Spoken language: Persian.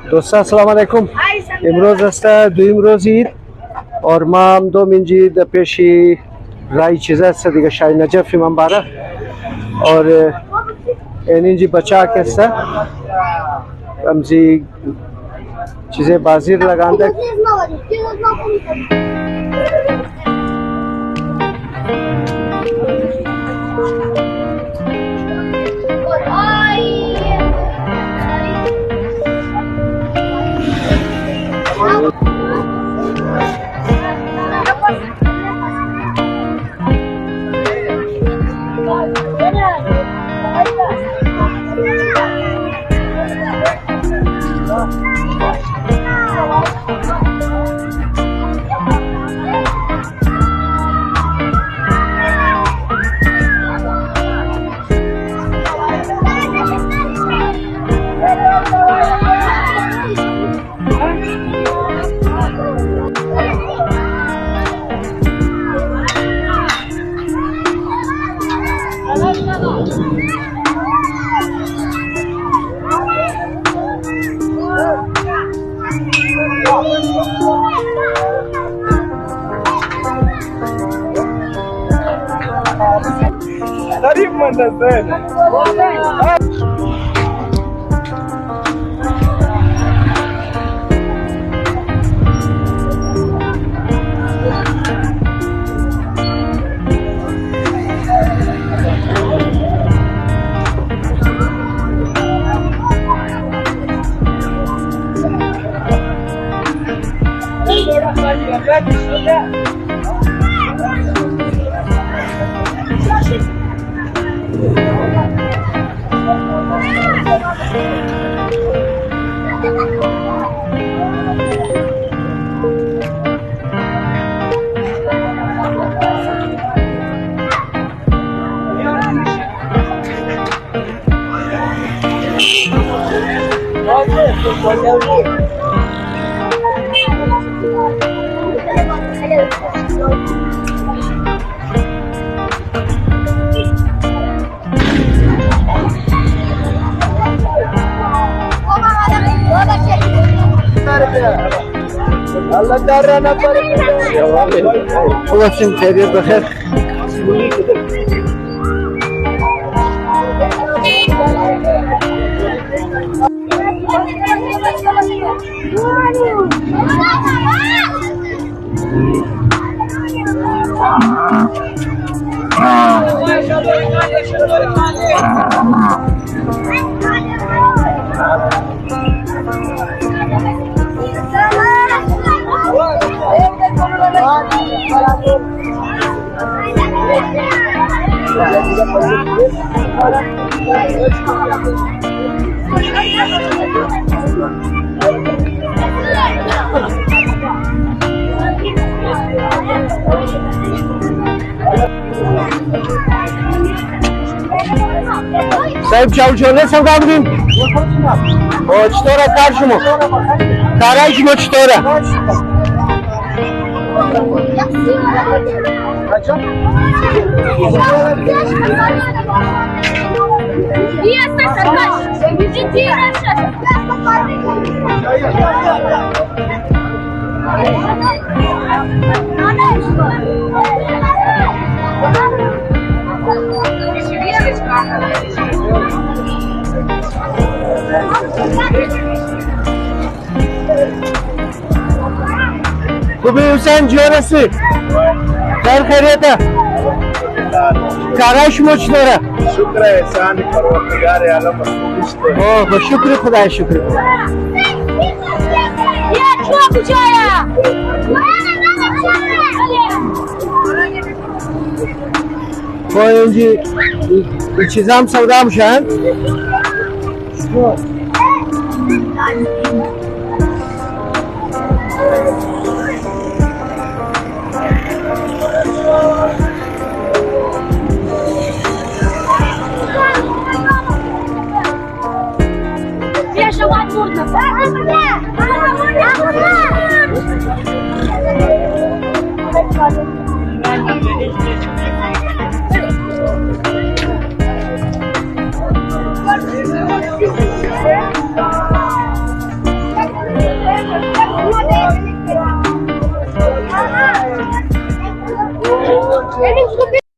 دوستان سلام علیکم. امروز است دویم روز عید اور ما هم دومین در پیشی رای چیز است دیگه شای نجف من باره اور اینجی بچه که است همزی چیزه بازیر لگانده غريب من الزين الله دارنا خوب هستیم خیریت بخیر. صاحب چاوچوله سودا بودیم چطوره کار شما؟ کارای شما چطوره؟ خوبی حسین جون هستی؟ در خیریته؟ کارای شما چطوره؟ شکر احسان پروردگار عالم است. با شکر خدای شکر. با اینجی این چیزا هم سودا میشن؟ Benim